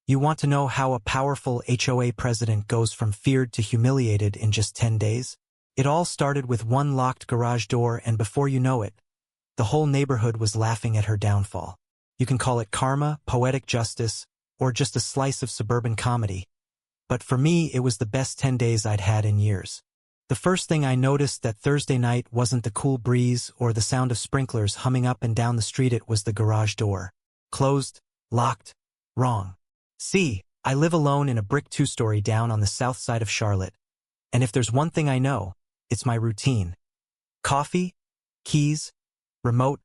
You want to know how a powerful HOA president goes from feared to humiliated in just 10 days? It all started with one locked garage door, and before you know it, the whole neighborhood was laughing at her downfall. You can call it karma, poetic justice, or just a slice of suburban comedy. But for me, it was the best 10 days I'd had in years. The first thing I noticed that Thursday night wasn't the cool breeze or the sound of sprinklers humming up and down the street. It was the garage door. Closed, locked, wrong. See, I live alone in a brick two-story down on the south side of Charlotte. And if there's one thing I know, it's my routine. Coffee, keys, remote,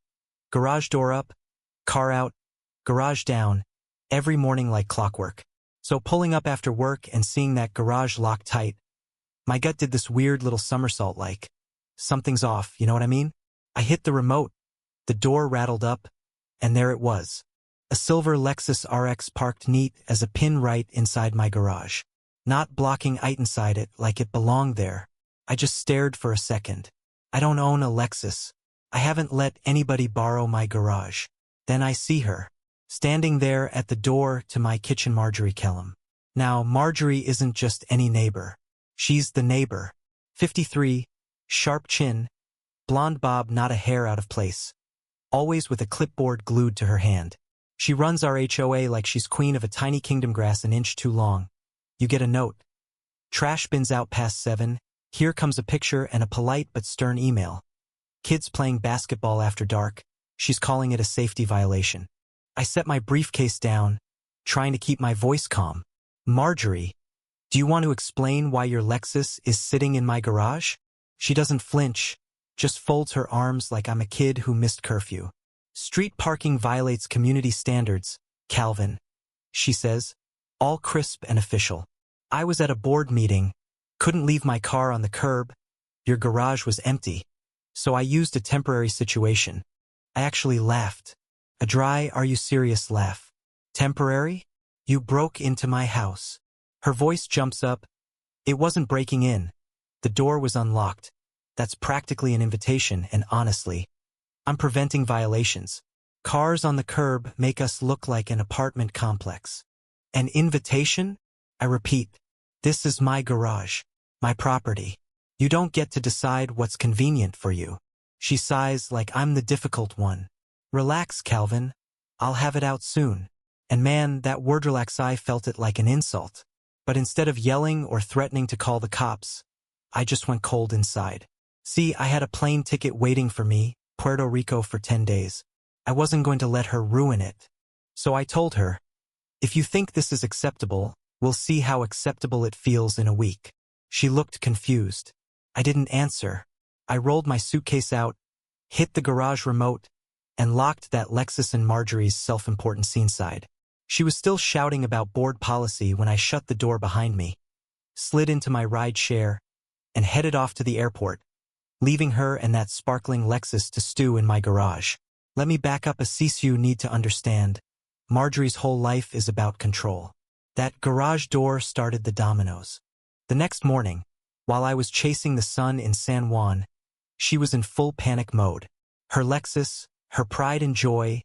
garage door up, car out, garage down, every morning like clockwork. So pulling up after work and seeing that garage locked tight, my gut did this weird little somersault like, something's off, you know what I mean? I hit the remote, the door rattled up, and there it was. A silver Lexus RX parked neat as a pin right inside my garage. Not blocking it inside it like it belonged there. I just stared for a second. I don't own a Lexus. I haven't let anybody borrow my garage. Then I see her, standing there at the door to my kitchen. Marjorie Kellum. Now, Marjorie isn't just any neighbor. She's the neighbor. 53, sharp chin, blonde bob, not a hair out of place. Always with a clipboard glued to her hand. She runs our HOA like she's queen of a tiny kingdom, grass an inch too long. You get a note. Trash bins out past 7. Here comes a picture and a polite but stern email. Kids playing basketball after dark. She's calling it a safety violation. I set my briefcase down, trying to keep my voice calm. Marjorie, do you want to explain why your Lexus is sitting in my garage? She doesn't flinch, just folds her arms like I'm a kid who missed curfew. Street parking violates community standards, Calvin, she says, all crisp and official. I was at a board meeting, couldn't leave my car on the curb. Your garage was empty. So I used a temporary situation. I actually laughed. A dry, are you serious laugh. Temporary? You broke into my house. Her voice jumps up. It wasn't breaking in. The door was unlocked. That's practically an invitation, and honestly, I'm preventing violations. Cars on the curb make us look like an apartment complex. An invitation? I repeat, this is my garage, my property. You don't get to decide what's convenient for you. She sighs like I'm the difficult one. Relax, Calvin. I'll have it out soon. And man, that word relax, I felt it like an insult. But instead of yelling or threatening to call the cops, I just went cold inside. See, I had a plane ticket waiting for me, Puerto Rico for 10 days. I wasn't going to let her ruin it. So I told her, if you think this is acceptable, we'll see how acceptable it feels in a week. She looked confused. I didn't answer. I rolled my suitcase out, hit the garage remote, and locked that Lexus in Marjorie's self-important scene side. She was still shouting about board policy when I shut the door behind me, slid into my ride share, and headed off to the airport, leaving her and that sparkling Lexus to stew in my garage. Let me back up. You need to understand. Marjorie's whole life is about control. That garage door started the dominoes. The next morning, while I was chasing the sun in San Juan, she was in full panic mode. Her Lexus, her pride and joy,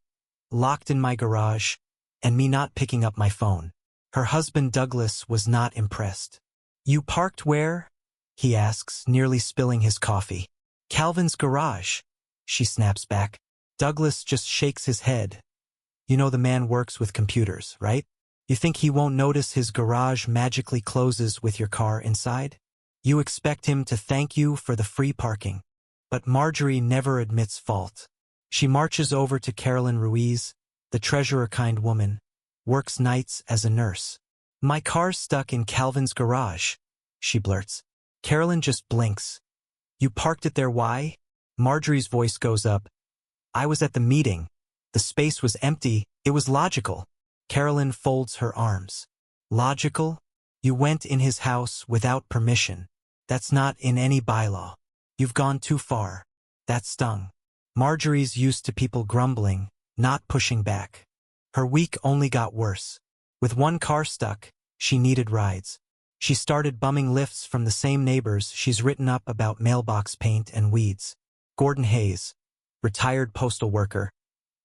locked in my garage, and me not picking up my phone. Her husband Douglas was not impressed. You parked where? He asks, nearly spilling his coffee. Calvin's garage, she snaps back. Douglas just shakes his head. You know the man works with computers, right? You think he won't notice his garage magically closes with your car inside? You expect him to thank you for the free parking. But Marjorie never admits fault. She marches over to Carolyn Ruiz, the treasurer, kind woman, works nights as a nurse. My car's stuck in Calvin's garage, she blurts. Carolyn just blinks. You parked it there, why? Marjorie's voice goes up. I was at the meeting. The space was empty. It was logical. Carolyn folds her arms. Logical? You went in his house without permission. That's not in any bylaw. You've gone too far. That stung. Marjorie's used to people grumbling, not pushing back. Her week only got worse. With one car stuck, she needed rides. She started bumming lifts from the same neighbors she's written up about mailbox paint and weeds. Gordon Hayes, retired postal worker,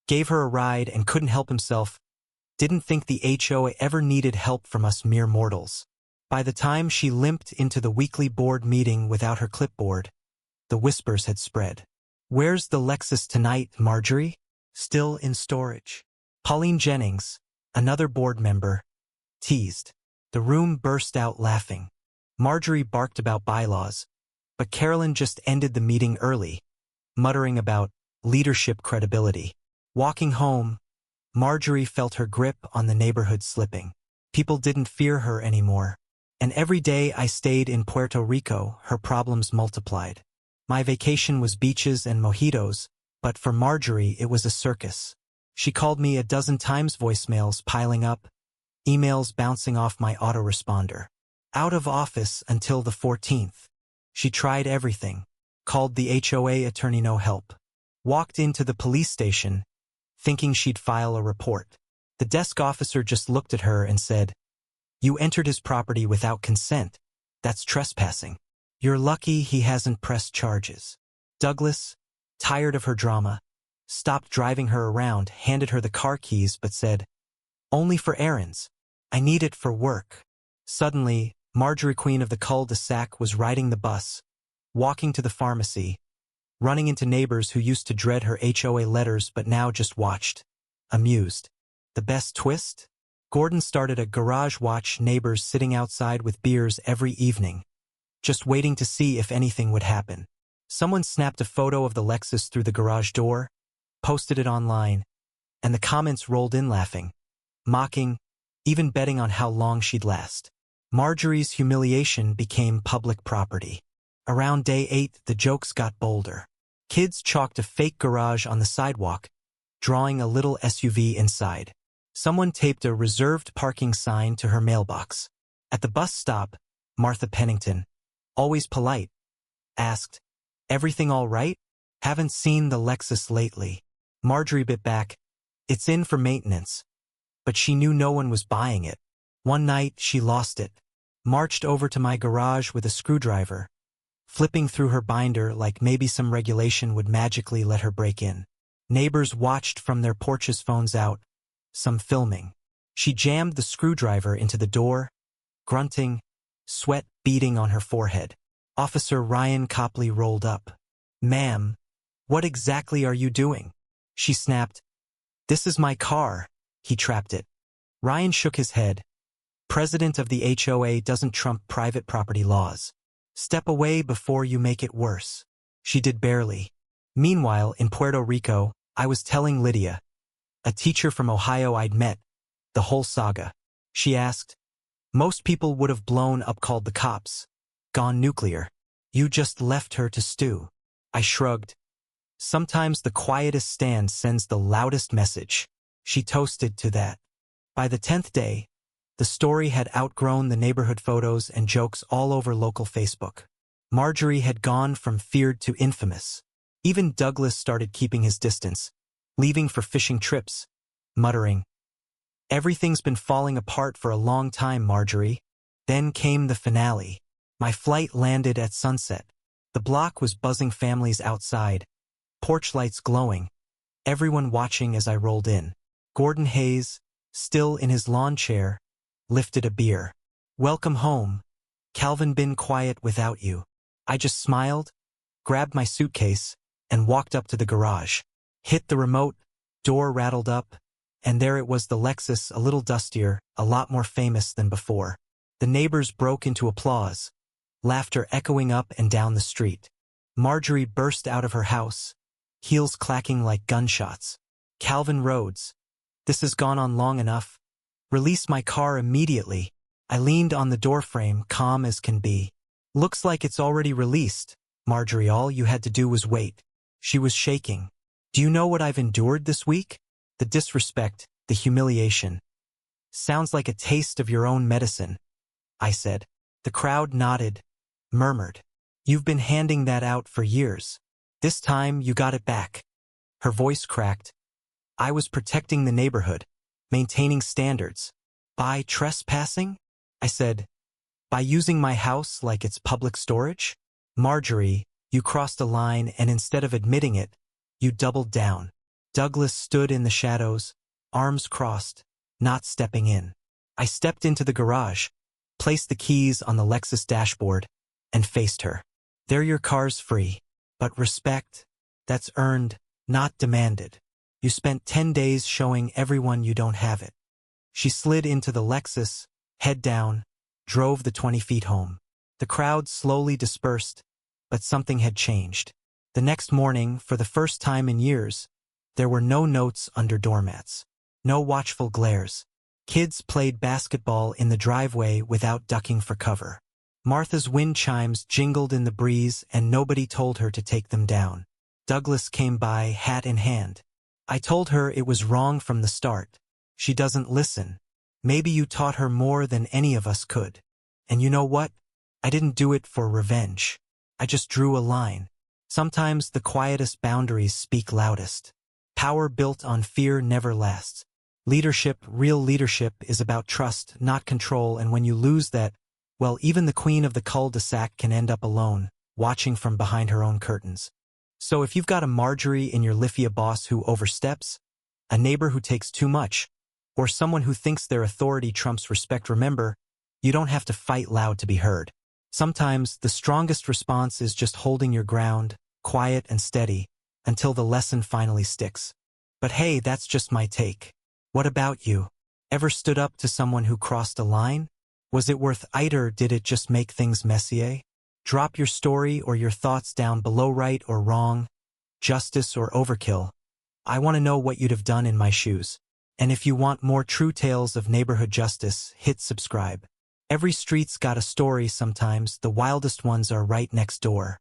gave her a ride and couldn't help himself. Didn't think the HOA ever needed help from us mere mortals. By the time she limped into the weekly board meeting without her clipboard, the whispers had spread. "Where's the Lexus tonight, Marjorie?" "Still in storage." Pauline Jennings, another board member, teased. The room burst out laughing. Marjorie barked about bylaws, but Carolyn just ended the meeting early, muttering about leadership credibility. Walking home, Marjorie felt her grip on the neighborhood slipping. People didn't fear her anymore. And every day I stayed in Puerto Rico, her problems multiplied. My vacation was beaches and mojitos, but for Marjorie it was a circus. She called me a dozen times, voicemails piling up, emails bouncing off my autoresponder. Out of office until the 14th. She tried everything. Called the HOA attorney, no help. Walked into the police station, thinking she'd file a report. The desk officer just looked at her and said, "You entered his property without consent. That's trespassing. You're lucky he hasn't pressed charges." Douglas, tired of her drama, stopped driving her around, handed her the car keys but said, "Only for errands. I need it for work." Suddenly, Marjorie, queen of the cul-de-sac, was riding the bus, walking to the pharmacy, running into neighbors who used to dread her HOA letters but now just watched, amused. The best twist? Gordon started a garage watch, neighbors sitting outside with beers every evening, just waiting to see if anything would happen. Someone snapped a photo of the Lexus through the garage door, posted it online, and the comments rolled in laughing, mocking, even betting on how long she'd last. Marjorie's humiliation became public property. Around day 8, the jokes got bolder. Kids chalked a fake garage on the sidewalk, drawing a little SUV inside. Someone taped a reserved parking sign to her mailbox. At the bus stop, Martha Pennington, always polite, asked, "Everything all right? Haven't seen the Lexus lately." Marjorie bit back, "It's in for maintenance." But she knew no one was buying it. One night, she lost it, marched over to my garage with a screwdriver, flipping through her binder like maybe some regulation would magically let her break in. Neighbors watched from their porches, phones out, some filming. She jammed the screwdriver into the door, grunting, sweat beading on her forehead. Officer Ryan Copley rolled up. "Ma'am, what exactly are you doing?" She snapped. "This is my car." He trapped it. Ryan shook his head. "President of the HOA doesn't trump private property laws. Step away before you make it worse." She did barely. Meanwhile, in Puerto Rico, I was telling Lydia, a teacher from Ohio I'd met, the whole saga. She asked, "Most people would have blown up, called the cops, gone nuclear. You just left her to stew." I shrugged. "Sometimes the quietest stand sends the loudest message." She toasted to that. By the 10th day, the story had outgrown the neighborhood photos and jokes all over local Facebook. Marjorie had gone from feared to infamous. Even Douglas started keeping his distance, leaving for fishing trips, muttering, "Everything's been falling apart for a long time, Marjorie." Then came the finale. My flight landed at sunset. The block was buzzing, families outside, porch lights glowing, everyone watching as I rolled in. Gordon Hayes, still in his lawn chair, lifted a beer. "Welcome home. Calvin, been quiet without you." I just smiled, grabbed my suitcase, and walked up to the garage. Hit the remote, door rattled up, and there it was, the Lexus, a little dustier, a lot more famous than before. The neighbors broke into applause, laughter echoing up and down the street. Marjorie burst out of her house, heels clacking like gunshots. "Calvin Rhodes, this has gone on long enough. Release my car immediately." I leaned on the doorframe, calm as can be. "Looks like it's already released, Marjorie. All you had to do was wait." She was shaking. "Do you know what I've endured this week? The disrespect, the humiliation." "Sounds like a taste of your own medicine," I said. The crowd nodded, murmured, "You've been handing that out for years. This time you got it back." Her voice cracked. "I was protecting the neighborhood, maintaining standards." "By trespassing?" I said. "By using my house like it's public storage?" "Marjorie, you crossed a line, and instead of admitting it, you doubled down." Douglas stood in the shadows, arms crossed, not stepping in. I stepped into the garage, placed the keys on the Lexus dashboard, and faced her. There your car's free, but respect, that's earned, not demanded. You spent 10 days showing everyone you don't have it. She slid into the Lexus, head down, drove the 20 feet home. The crowd slowly dispersed, but something had changed. The next morning, for the first time in years, there were no notes under doormats. No watchful glares. Kids played basketball in the driveway without ducking for cover. Martha's wind chimes jingled in the breeze and nobody told her to take them down. Douglas came by, hat in hand. I told her it was wrong from the start. She doesn't listen. Maybe you taught her more than any of us could. And you know what? I didn't do it for revenge. I just drew a line. Sometimes the quietest boundaries speak loudest. Power built on fear never lasts. Leadership, real leadership, is about trust, not control, and when you lose that, well, even the queen of the cul-de-sac can end up alone, watching from behind her own curtains. So if you've got a Marjorie in your Lithia boss who oversteps, a neighbor who takes too much, or someone who thinks their authority trumps respect, remember, you don't have to fight loud to be heard. Sometimes the strongest response is just holding your ground, quiet and steady, until the lesson finally sticks. But hey, that's just my take. What about you? Ever stood up to someone who crossed a line? Was it worth it, or did it just make things messier? Drop your story or your thoughts down below. Right or wrong, justice or overkill. I want to know what you'd have done in my shoes. And if you want more true tales of neighborhood justice, hit subscribe. Every street's got a story sometimes, the wildest ones are right next door.